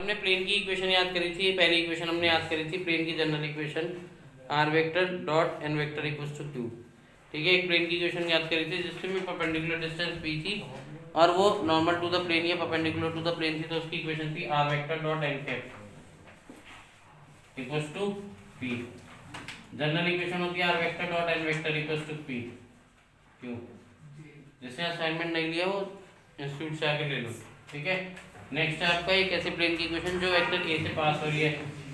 हमने प्लेन की इक्वेशन याद करी थी। पहली इक्वेशन हमने याद करी थी प्लेन की general equation r vector dot n vector equals to q. ठीक है, एक प्लेन की इक्वेशन याद करी थी जिसमें परपेंडिकुलर डिस्टेंस पी थी और वो नॉर्मल टू द प्लेन या परपेंडिकुलर टू द प्लेन थी, तो उसकी इक्वेशन थी r vector dot n cap equals to p. General equation होती है r vector dot n vector equals to p q. जिसने असाइनमेंट नहीं लिया वो इंस्टीट्यूट से आके ले लो। ठीक है, नेक्स्ट है आपका एक ऐसे प्लेन की इक्वेशन जो वेक्टर ए से पास हो रही है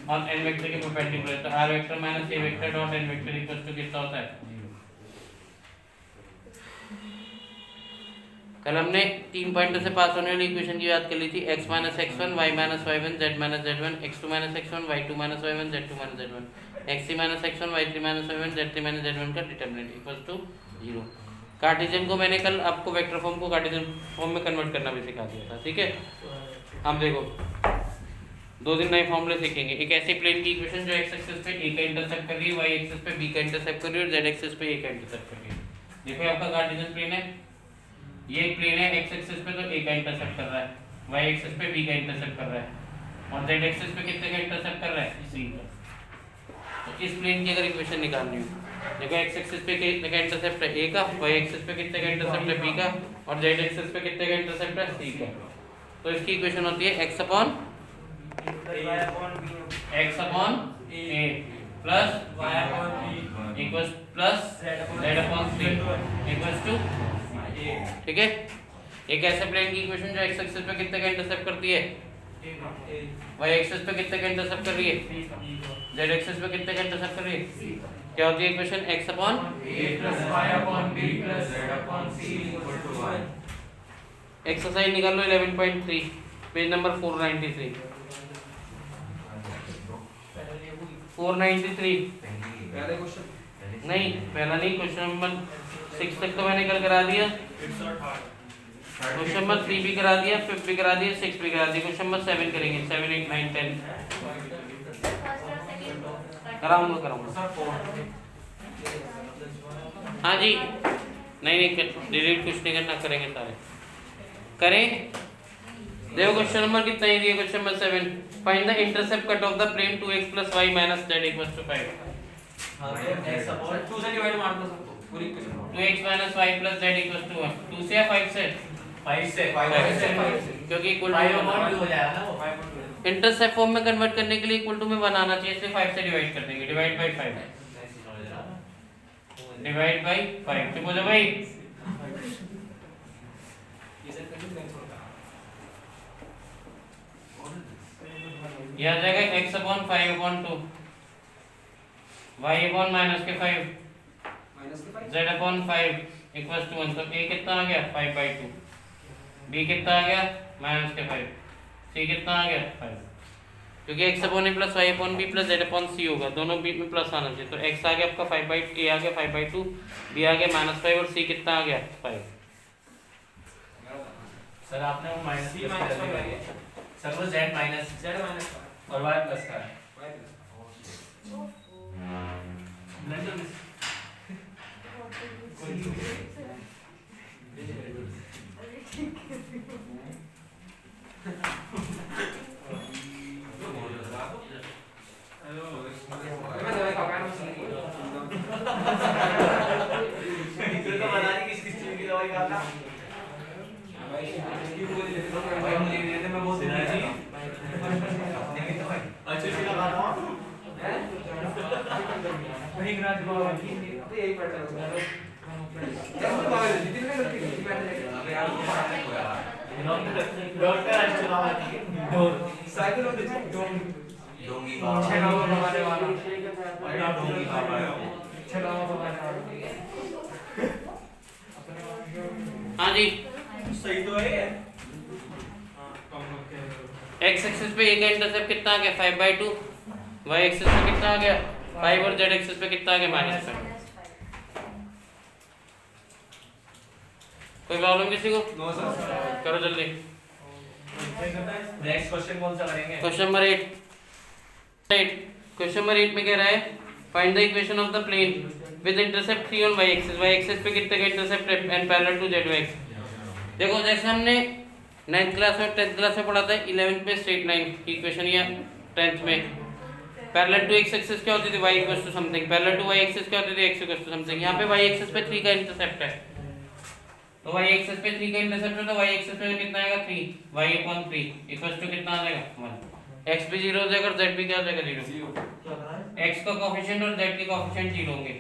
और एन वेक्टर के परपेंडिकुलर है, तो r vector minus a vector dot n vector equals to कितना होता है? 0। कल हमने 3 पॉइंटों से पास होने वाली इक्वेशन की बात कर ली थी, x minus x1 y minus y1 z minus z1 x2 minus x1 y2 minus y1 z2 minus z1 x3 minus x1 y3 minus y1 z3 minus z1 का डिटरमिनेंट इक्वल्स टू 0। कार्टेशियन को मैंने कल आपको vector form को Cartesian form में convert करना भी सिखा दिया था। ठीक है, हम देखो 2 दिन नए फॉर्मूले सीखेंगे। एक ऐसी प्लेन की इक्वेशन जो x एक्सिस पे a का इंटरसेप्ट कर रही है, y एक्सिस पे b का इंटरसेप्ट कर रही है और z एक्सिस पे a का इंटरसेप्ट कर रही है। देखो आपका कार्टेशियन प्लेन है, ये एक प्लेन है, x एक्सिस पे तो a का इंटरसेप्ट कर रहा है, y एक्सिस पे b का इंटरसेप्ट कर रहा है और z एक्सिस पे कितने का इंटरसेप्ट कर रहा है? c का। तो इस प्लेन की अगर इक्वेशन निकालनी हो, देखो x एक्सिस पे कितने का इंटरसेप्ट है a का, y एक्सिस पे कितने का इंटरसेप्ट है b का और z एक्सिस पे कितने का इंटरसेप्ट है c का। तो इसकी इक्वेशन होती है x upon a plus y upon b equals plus z upon c equals to. ठीक है, एक ऐसे प्लेन की इक्वेशन जो x एक्सिस पे कितने का इंटरसेप्ट करती है, y एक्सिस पे कितने का इंटरसेप्ट कर रही है, z एक्सिस पे कितने का इंटरसेप्ट कर रही है, क्या होती है equation? x upon a plus y upon b plus z upon c equal to 1। Exercise निकाल लो 11.3 पेज नंबर 493 पहले क्वेश्चन नहीं, पहला नहीं, क्वेश्चन नंबर 6 तक तो मैंने कल करा दिया, क्वेश्चन नंबर 3 भी करा दिया, 5 भी करा दिया, 6 भी करा दिया, क्वेश्चन नंबर 7 करेंगे, 7 8 9 10 कराऊंगा। हाँ जी, नहीं डिलीट कुछ नहीं करना, करेंगे सारे करें। देखो क्वेश्चन नंबर कितना ही दिया, question number 7, find the intercept cut off the plane 2x + y - z = 5। हां x अपॉन 2 से डिवाइड मार दो सबको पूरी इक्वेशन। 2x - y + z = 1। 2 से या 5 से? 5 से 5 से क्योंकि इक्वल टू 5 हो जाएगा ना वो 5 इंटरसेप्ट फॉर्म में कन्वर्ट करने के लिए इक्वल टू में बनाना चाहिए, इसलिए 5 से डिवाइड कर देंगे। Divide by 5, divide by 5। तो बोलो भाई ये आ जाएगा x upon 5/2 y upon -5 z upon 5 equals to 1। तो a कितना आ गया? 5/2। b कितना आ गया? -5। c कितना आ गया? 5। क्योंकि x upon a plus y upon b plus z upon c होगा, दोनों b में प्लस आना चाहिए। तो x आ गया आपका 5/2, a आ गया 5/2, b आ गया -5 और c कितना आ गया? 5। सर आपने वो माइनस c माइनस कर दिया सर, वो z माइनस और y प्लस का है। हाँ जी, सही तो है। x एक्सिस पे a का इंटरसेप्ट कितना आ गया? 5/2। y एक्सिस पे कितना आ गया? 5 और z एक्सिस पे कितना आ गया? -5। कोई प्रॉब्लम किसी को? No sir. करो जल्दी। नेक्स्ट क्वेश्चन कौन सा करेंगे? Question number 8। क्वेश्चन नंबर 8 में कह रहा है find the equation of the plane with intercept 3 on y axis. y axis पे कितने का इंटरसेप्ट है and parallel to z axis. देखो जैसे हमने 9th क्लास में 10th क्लास में पढ़ा था 11th में स्ट्रेट लाइन की इक्वेशन या 10th में पैरेलल टू एक्स एक्सिस क्या होती थी y equals to something, parallel to y axis क्या होती थी x इक्वल्स टू समथिंग। यहाँ पे y एक्सिस पे 3 का इंटरसेप्ट है, तो y एक्सिस पे 3 का इंटरसेप्ट है तो y एक्सिस पे कितना आएगा 3, y/3 इक्वल्स टू कितना आ जाएगा 1। x भी 0 हो जाएगा और z भी क्या हो जाएगा 0। x का कोएफिशिएंट और z के कोएफिशिएंट 0 होंगे।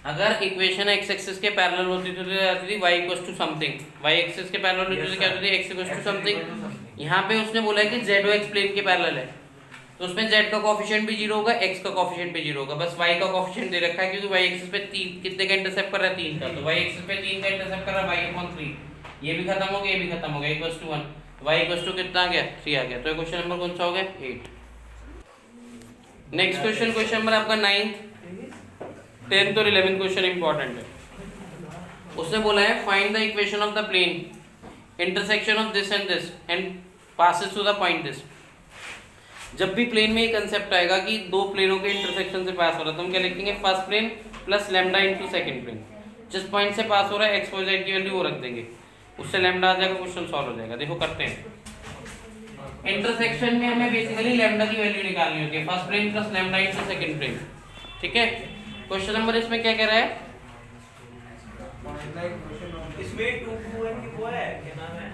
अगर इक्वेशन x एक्सिस के पैरेलल होती तो आती थी y equals to something, y axis के पैरेलल होती तो क्या होती थी x इक्वल्स टू समथिंग। यहाँ पे उसने बोला है कि z और x प्लेन के पैरेलल है, तो उसमें z का कोएफिशिएंट भी 0 होगा, x का कोएफिशिएंट भी 0 होगा, बस y का कोएफिशिएंट दे रखा है क्योंकि y एक्सिस पे 3 कितने का इंटरसेप्ट कर रहा है 3 का, तो y एक्सिस पे 3 का इंटरसेप्ट कर रहा है y/3, ये भी खत्म हो गया ये भी खत्म हो गया equals to 1, y equals to कितना आ गया 3 आ गया। तो क्वेश्चन नंबर कौन सा हो गया 8। नेक्स्ट क्वेश्चन नंबर आपका 9th 10th और 11th क्वेश्चन इंपॉर्टेंट है। उसने बोला है find the equation of the plane intersection of this and this and passes to the point this. जब भी प्लेन में ये कंसेप्ट आएगा कि दो प्लेनों के इंटरसेक्शन से पास हो रहा है तो हम क्या लिखेंगे first plane plus lambda into second plane. जिस पॉइंट से पास हो रहा है एक्स वाई जेड की वैल्यू वो रख देंगे, उससे लैम्डा आ जाएगा, क्वेश्चन सॉल्व हो जाएगा। देखो करते हैं। इंटरसेक्शन में हमें बेसिकली लैम्डा की वैल्यू निकालनी होती है, first plane plus lambda into second plane. ठीक है, क्वेश्चन नंबर इसमें क्या कह रहा है, इसमें 2 की वो है क्या नाम है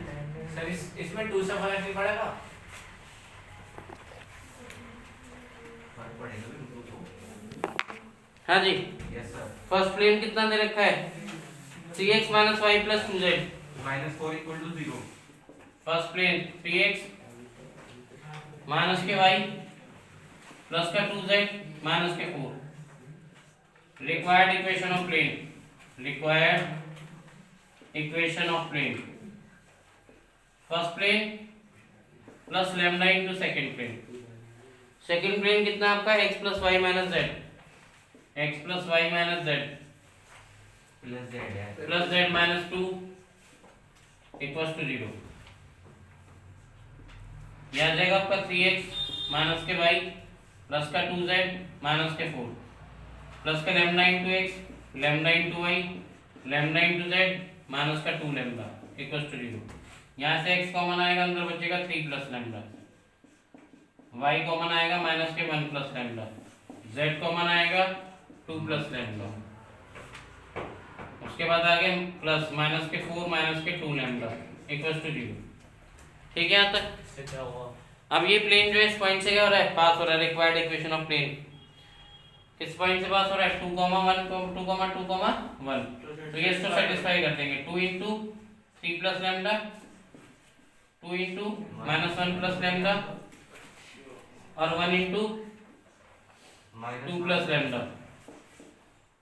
सर, इसमें 2 से फर्क नहीं पड़ेगा, फर्क पड़ेगा। हाँ जी यस सर। फर्स्ट प्लेन कितना दे रखा है 3x minus y plus 2z -4 = 0। First plane 3x minus के y प्लस का 2z माइनस के 4। Required equation of plane, required equation of plane first plane plus lambda into second plane. Second plane कितना आपका x plus y minus z, x plus y minus z plus z minus 2 equals to 0। यह आ जाएगा आपका 3x minus के y plus का 2z minus के 4 plus का lambda into x lambda into y lambda into z minus का 2 lambda equals to 0। यहाँ से x कॉमन आएगा, अंदर बचेगा 3 प्लस लैम्डा, y कॉमन आएगा माइनस के 1 प्लस लैम्डा, z कॉमन आएगा 2 प्लस लैम्डा, उसके बाद आगे प्लस माइनस के 4 माइनस के 2 लैम्डा इक्वल्स टू 0। ठीक है यहाँ तक। इससे क्या हुआ, अब ये प्लेन जो है इस पॉइंट से क्या हो रहा है पास हो रहा है, रिक्वायर्ड इक्वेशन ऑफ प्लेन किस पॉइंट से पास हो रहा है 2, 1 2, 1, तो ये इसको सेटिस्फाई कर देंगे। 2 into 3 plus lambda 2 into minus 1 plus lambda और 1 इंटू 2 प्लस लैम्डा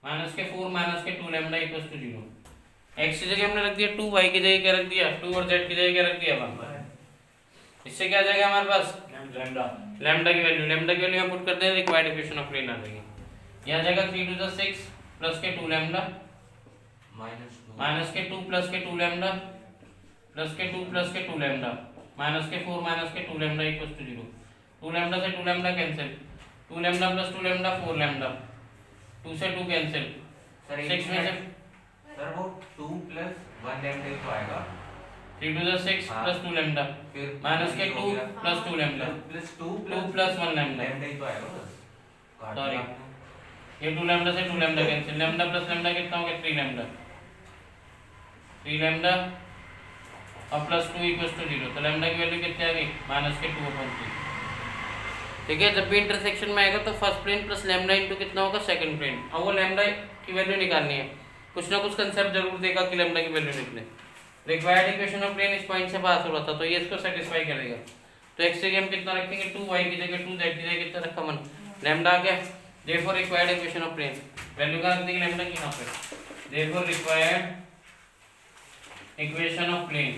माइनस के 4 माइनस के 2 लैम्डा इक्वल्स टू 0। x की जगह हमने रख दिया 2, y की जगह क्या रख दिया 2 और z की जगह क्या रख दिया 1। इससे क्या आ जाएगा हमारे पास लैम्डा की वैल्यू, लैम्डा की वैल्यू हम पुट कर दें, रिक्वायर्ड इक्वेशन ऑफ प्लेन आ जाएगी। यह आ जाएगा 3 to the 6 प्लस के 2 लैम्डा माइनस के 2 प्लस के 2 लैम्डा प्लस के 2 प्लस के 2 लैम्डा माइनस के 4 माइनस के 2 लैम्डा इक्वल्स टू 0। 2 लैम्डा से 2 lambda cancel, 2 lambda plus 2 lambda 4 lambda, 2 से 2 कैंसिल, 6 में से सर वो 2 प्लस 1 लैम्डा ही तो आएगा, 3 to the 6 plus 2 lambda minus के 2 plus 2 lambda plus 2 plus 1 lambda lambda ही तो आएगा बस। सॉरी ये 2 लैम्डा से 2 lambda cancel, lambda plus lambda कितना हो गया 3 लैम्डा, 3 लैम्डा और प्लस 2 इक्वल्स टू 0। तो लैम्डा की वैल्यू कितनी आ गई माइनस के 2/3। ठीक है, जब भी इंटरसेक्शन में आएगा तो first plane plus lambda into कितना होगा सेकंड प्लेन, और वो लैम्डा की वैल्यू निकालनी है, कुछ ना कुछ कंसेप्ट जरूर देगा कि लैम्डा की वैल्यू निकले। रिक्वायर्ड इक्वेशन ऑफ प्लेन इस पॉइंट से पास हो रहा था तो ये इसको सेटिस्फाई करेगा। तो x की जगह हम कितना रखेंगे 2, y की जगह 2, z की जगह कितना रखा 1, लैम्डा आ गया। Therefore required equation of plane value का रख देंगे लैम्डा की यहाँ पे। Therefore required equation of plane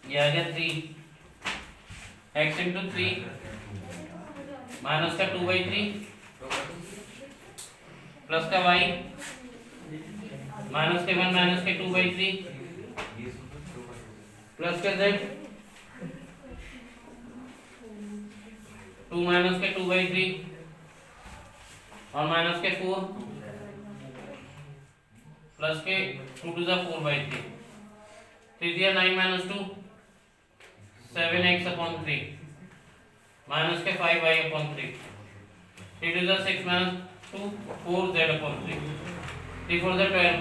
ये आ गया 3 x इंटू 3 माइनस का 2/3 प्लस का y माइनस के 1 माइनस के 2/3 प्लस का z 2 माइनस के 2/3 और माइनस के 4 प्लस के 2 to the 4/3 3 9 minus 2 7x upon 3 minus के 5y upon 3 3 2 6 minus 2 4z upon 3 3 4 12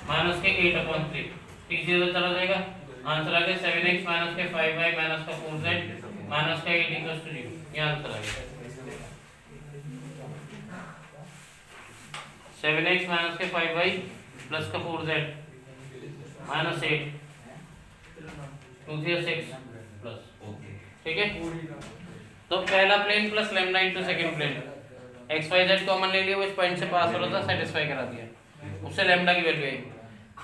minus के 8 अपॉन 3 3 0 चला जाएगा आंसर आ गया 7x माइनस के 5y माइनस का 4z माइनस का 8 इक्वल्स टू 0 ये आंसर आ गया 7x माइनस के 5y प्लस का 4z माइनस 8 2 3 6 प्लस ठीक है। तो पहला plane plus lambda into second plane x y z common ले लिया, वो इस पॉइंट से पास हो रहा था, सेटिस्फाई करा दिया, उससे लैम्डा की वैल्यू आई,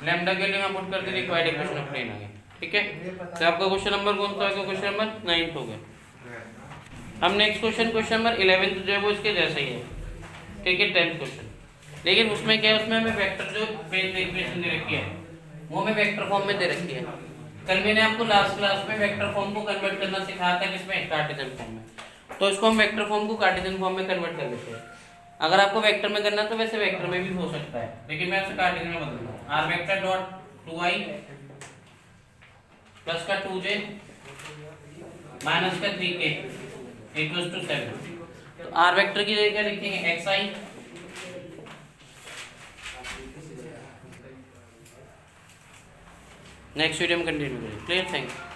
लैम्डा की वैल्यू यहाँ पुट कर दी, रिक्वायर्ड इक्वेशन ऑफ प्लेन आ गया। ठीक है, तो आपका क्वेश्चन नंबर कौन सा है? क्वेश्चन नंबर 9 हो गया। हम नेक्स्ट क्वेश्चन नंबर 11 जो है वो इसके जैसा ही है, ठीक है, 10th क्वेश्चन, लेकिन उसमें क्या है, उसमें हमें वेक्टर जो बेस इक्वेशन दे रखी है वो हमें वेक्टर फॉर्म में दे रखी है। कल मैंने आपको लास्ट क्लास में वेक्टर फॉर्म को कन्वर्ट करना सिखाया था, किसमें? कार्टेशियन फॉर्म में। तो इसको हम वेक्टर फॉर्म को कार्टेशियन फॉर्म में कन्वर्ट कर लेते हैं। अगर आपको वेक्टर में करना है तो वैसे वेक्टर में भी हो सकता है, लेकिन मैं उसे कार्टेशियन में बदलूंगा। Are vector dot 2i plus का 2j माइनस का 3k इक्वल्स टू 7। तो आर वेक्टर की जगह क्या लिखेंगे? xi नेक्स्ट वीडियो में कंटिन्यू करेंगे। क्लियर? Thank you.